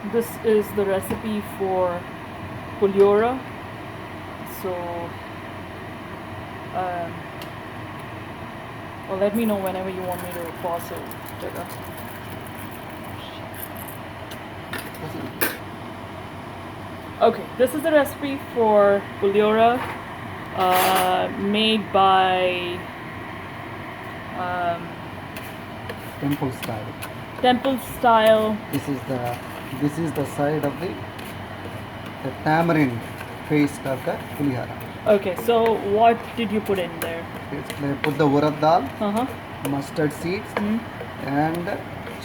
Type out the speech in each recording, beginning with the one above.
This is the recipe for Pulihora. So, well, let me know whenever you want me to pause it. Jagga. Okay, this is the recipe for Pulihora, made by temple style. temple style. This is the side of the tamarind paste of the pulihara. Okay, so what did you put in there? Basically, I put the urad dal, Uh-huh. mustard seeds, Mm. and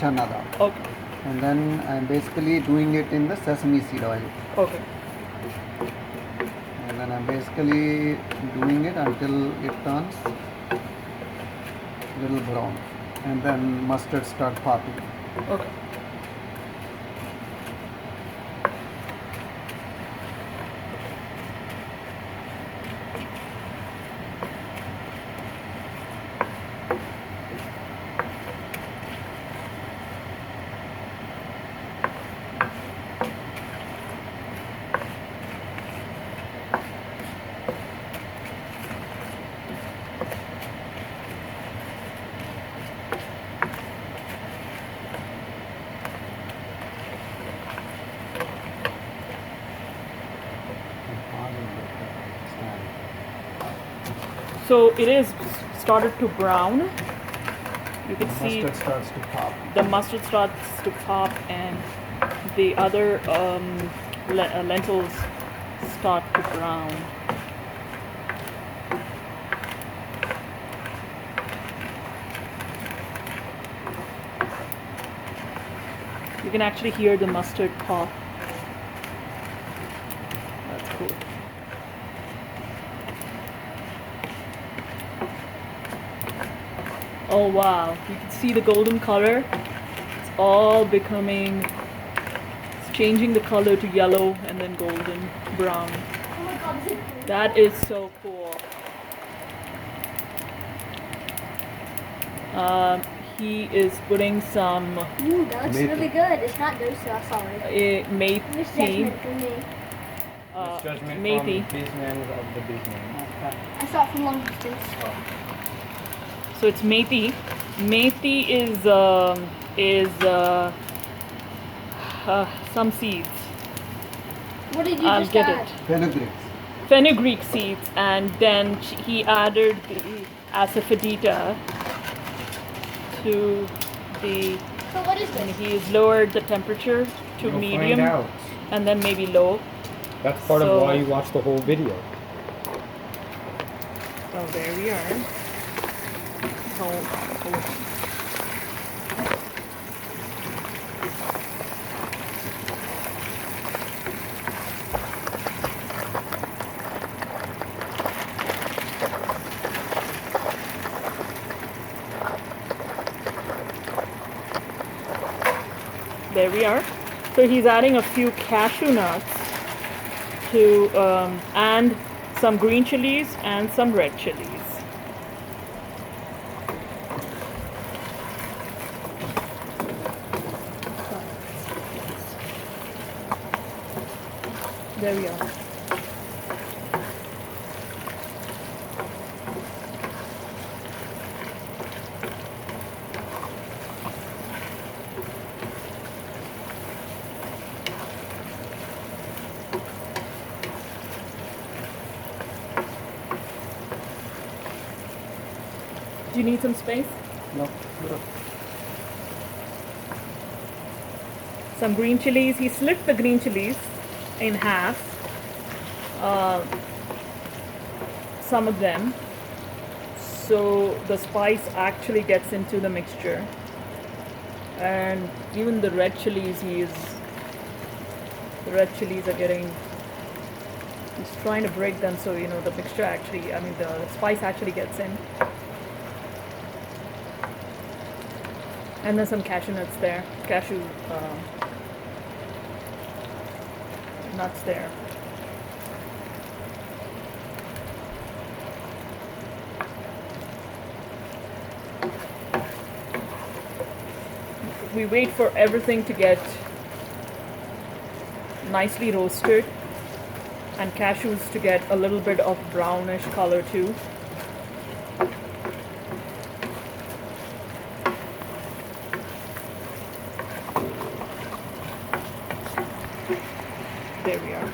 chana dal. Okay. And then I'm basically doing it in the sesame seed oil. Okay. And then I'm basically doing it until it turns little brown. And then mustard start popping. Okay. So it is started to brown. You can see Mustard starts to pop. the mustard starts to pop, and the other lentils start to brown. You can actually hear the mustard pop. That's cool. Oh wow, you can see the golden color. It's all becoming, it's changing the color to yellow and then golden brown. Oh my god, is it green? That is so cool. He is putting some Ooh, that looks Methi. really good. It's not dosa, sorry. methi, Misjudgment from me. Judgment methi. from businessmen of the businessman. I saw it from long distance. So it's methi. Methi is some seeds. What did you I'll just get add? it. Fenugreek. Fenugreek seeds, and then he added the asafoetida to the, So what is and this? he's lowered the temperature to You'll medium find out. and then maybe low. That's part So- of why you watch the whole video. So there we are. Oh. There we are. So he's adding a few cashew nuts to and some green chilies and some red chilies. There we are. Do you need some space? No. Some green chilies. He slit the green chilies in half. Some of them, so the spice actually gets into the mixture. And even the red chilies, the red chilies are getting. He's trying to break them so you know the mixture actually. I mean the spice actually gets in. And then some cashew nuts there. Cashew nuts there. We wait for everything to get nicely roasted, and cashews to get a little bit of brownish color too. There we are.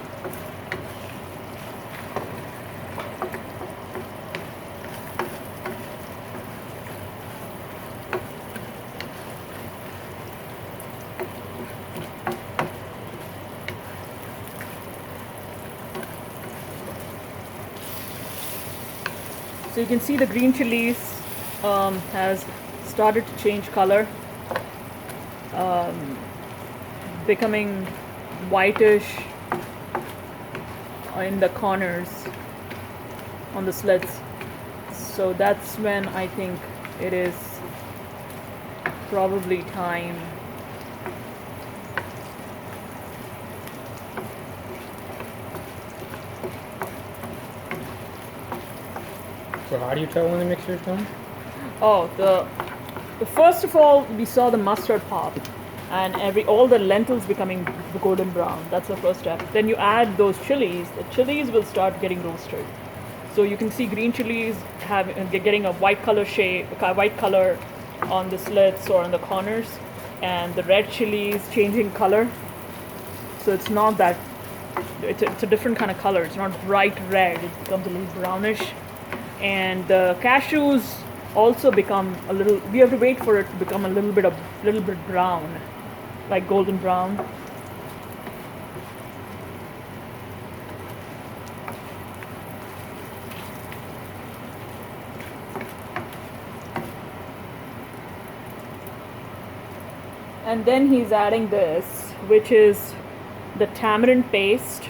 So you can see the green chilies has started to change color, becoming whitish in the corners on the slits. So that's when I think it is probably time So how do you tell when the mixture is done? Oh, first of all, we saw the mustard pop, and all the lentils becoming golden brown. That's the first step. Then you add those chilies. The chilies will start getting roasted. So you can see green chilies getting a white color white color on the slits or on the corners, and the red chilies changing color. So it's not that. It's a different kind of color. It's not bright red. It becomes a little brownish. And the cashews also become a little. We have to wait for it to become a little bit brown, like golden brown. And then he's adding this, which is the tamarind paste.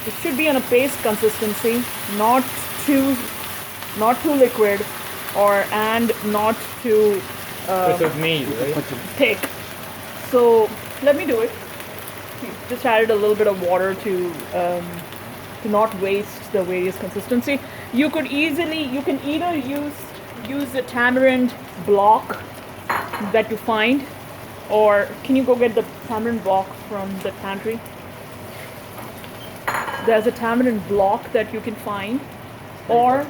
It should be on a paste consistency, not too liquid, and not too This is made, right? thick. So let me do it. Just added a little bit of water to not waste the various consistency. You can either use the tamarind block that you find, or can you go get the tamarind block from the pantry? There's a tamarind block that you can find, or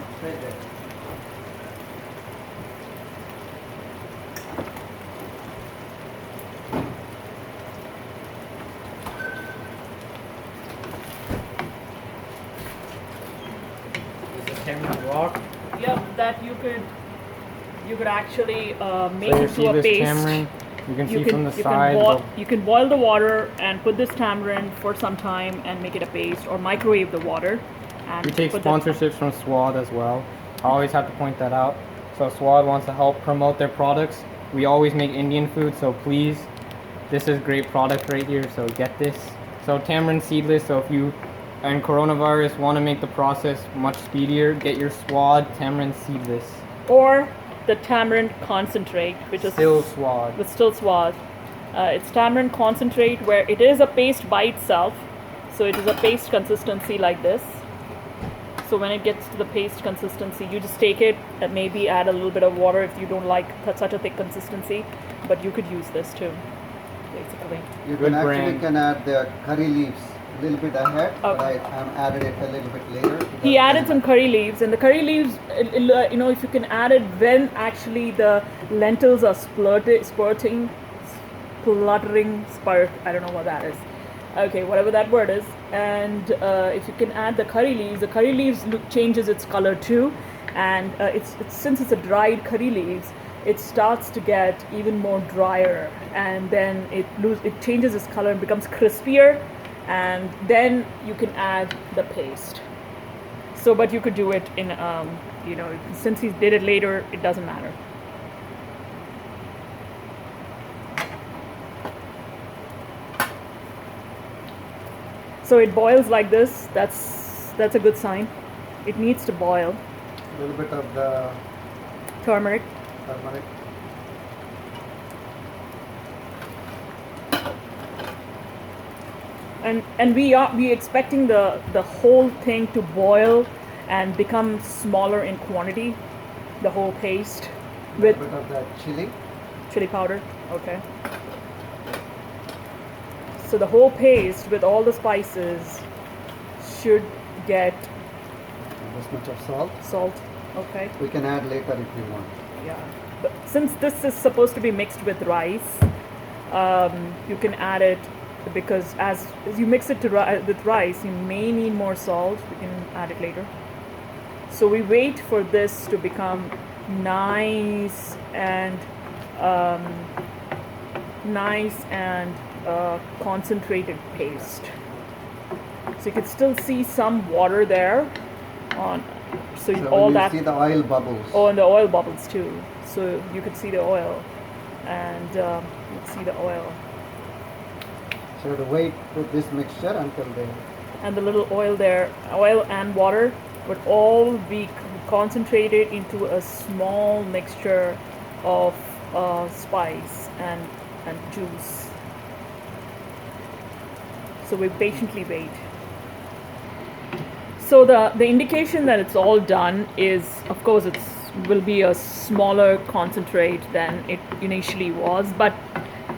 This is tamarind block. yep, that you could actually make So you into see a this paste. tamarind? You can see from the side. You can boil the water and put this tamarind for some time and make it a paste, or microwave the water. And We take put sponsorships from Swad as well. I always have to point that out. So Swad wants to help promote their products. We always make Indian food, so please, this is great product right here, so get this. So tamarind seedless, so if you and coronavirus want to make the process much speedier, get your Swad tamarind seedless. or the tamarind concentrate, which is Still Swad. with still swad. It's tamarind concentrate, where it is a paste by itself. So it is a paste consistency like this. So when it gets to the paste consistency, you just take it and maybe add a little bit of water if you don't like such a thick consistency. But you could use this too, basically. You Good can actually brand. can add the curry leaves a little bit ahead, but Okay. I added it a little bit later. He added some curry leaves, and the curry leaves, if you can add it when actually the lentils are spluttering, I don't know what that is. Okay, whatever that word is. And if you can add the curry leaves changes its color too. And since it's a dried curry leaves, it starts to get even more drier, and then it changes its color and becomes crispier. And then you can add the paste. So, but you could do it in, since he did it later, it doesn't matter. So it boils like this. That's a good sign. It needs to boil. A little bit of the Turmeric. turmeric. And we expecting the whole thing to boil and become smaller in quantity, the whole paste A with little bit of the chili. chili powder. Okay. So the whole paste with all the spices should get This much of salt. salt. Okay. We can add later if you want. Yeah. But since this is supposed to be mixed with rice, you can add it because as you mix it with rice, you may need more salt. You can add it later. So we wait for this to become nice and concentrated paste. So you can still see some water there on. So, So all you that. see the oil bubbles. Oh, and the oil bubbles too. So you could see the oil, and you see the oil, So to wait with this mixture until they. and the little oil there, oil and water would all be concentrated into a small mixture of spice and juice. So we patiently wait. So the indication that it's all done is, of course, will be a smaller concentrate than it initially was, but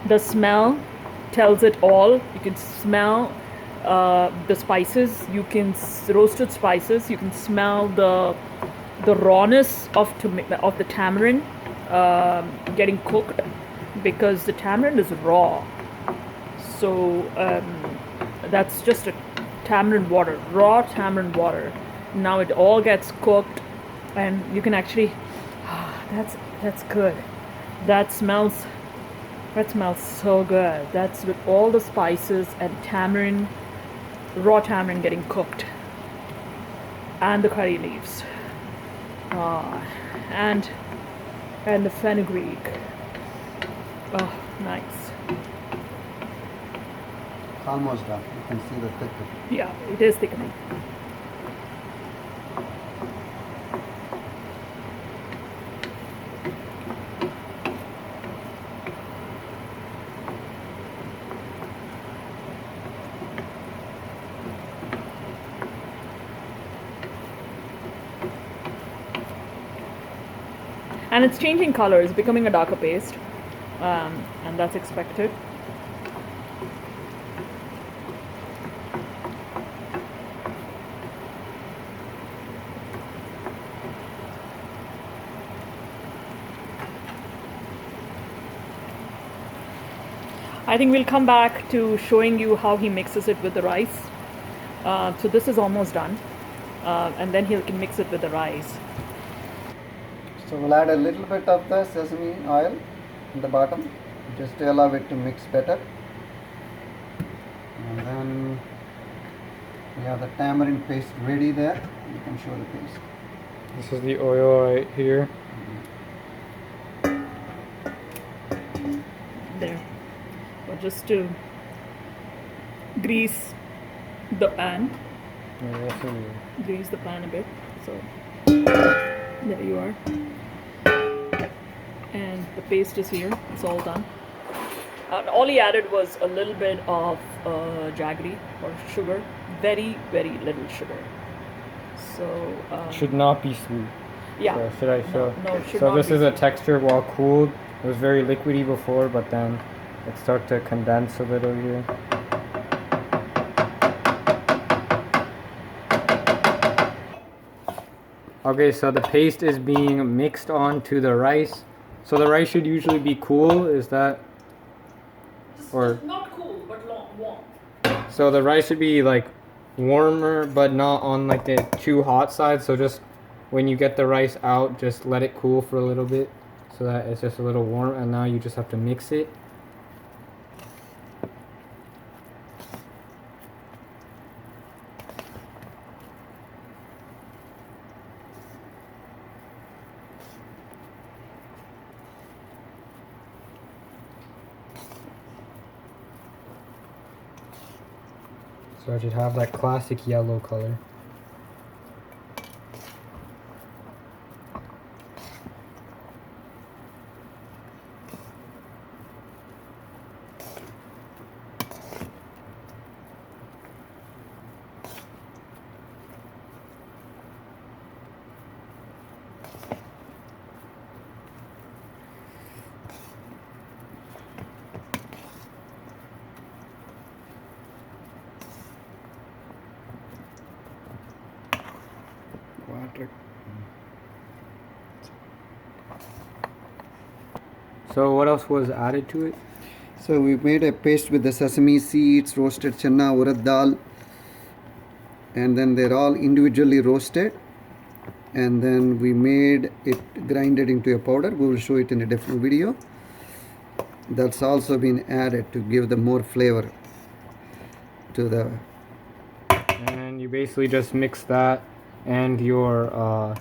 the smell tells it all. You can smell the spices. You can roasted spices. You can smell the rawness of the tamarind getting cooked because the tamarind is raw. So that's just a tamarind water, raw tamarind water. Now it all gets cooked, and you can actually. That's good. That smells so good. That's with all the spices and tamarind, raw tamarind getting cooked, and the curry leaves, and the fenugreek. Oh, nice. Almost done. You can see the thick. Yeah, it is thickening. And it's changing color, it's becoming a darker paste, and that's expected. I think we'll come back to showing you how he mixes it with the rice. So this is almost done, and then he can mix it with the rice. So we'll add a little bit of the sesame oil in the bottom just to allow it to mix better. And then we have the tamarind paste ready there. You can show the paste. This is the oil right here. There. So just to grease the pan. Yeah, that's in here. Grease the pan a bit. So there you are. And the paste is here. It's all done. All he added was a little bit of jaggery or sugar. Very, very little sugar. So Should not be sweet. yeah. So should I show? No, it should So not this be is a sweet. texture while cooled. It was very liquidy before, but then it started to condense a little here. Okay, so the paste is being mixed onto the rice. So the rice should usually be cool, is that? Or Not cool, but warm. so the rice should be like warmer, but not on like the too hot side. So just when you get the rice out, just let it cool for a little bit, so that it's just a little warm. And now you just have to mix it. So I should have that classic yellow color. So what else was added to it? So we made a paste with the sesame seeds, roasted chana, urad dal, and then they're all individually roasted, and then we made it grinded into a powder. We will show it in a different video. That's also been added to give the more flavor to the. And you basically just mix that and your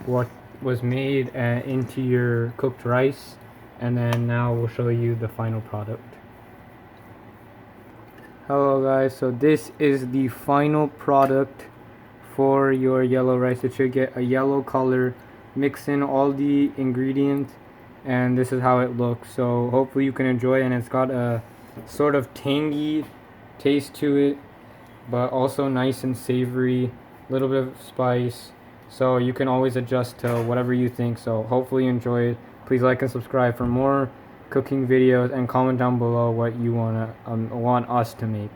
what was made into your cooked rice, and then now we'll show you the final product. Hello guys, so this is the final product for your yellow rice. It should get a yellow color. Mix in all the ingredients and this is how it looks. So hopefully you can enjoy it, and it's got a sort of tangy taste to it, but also nice and savory, a little bit of spice. So you can always adjust to whatever you think. So hopefully you enjoy it. Please like and subscribe for more cooking videos, and comment down below what you want us to make.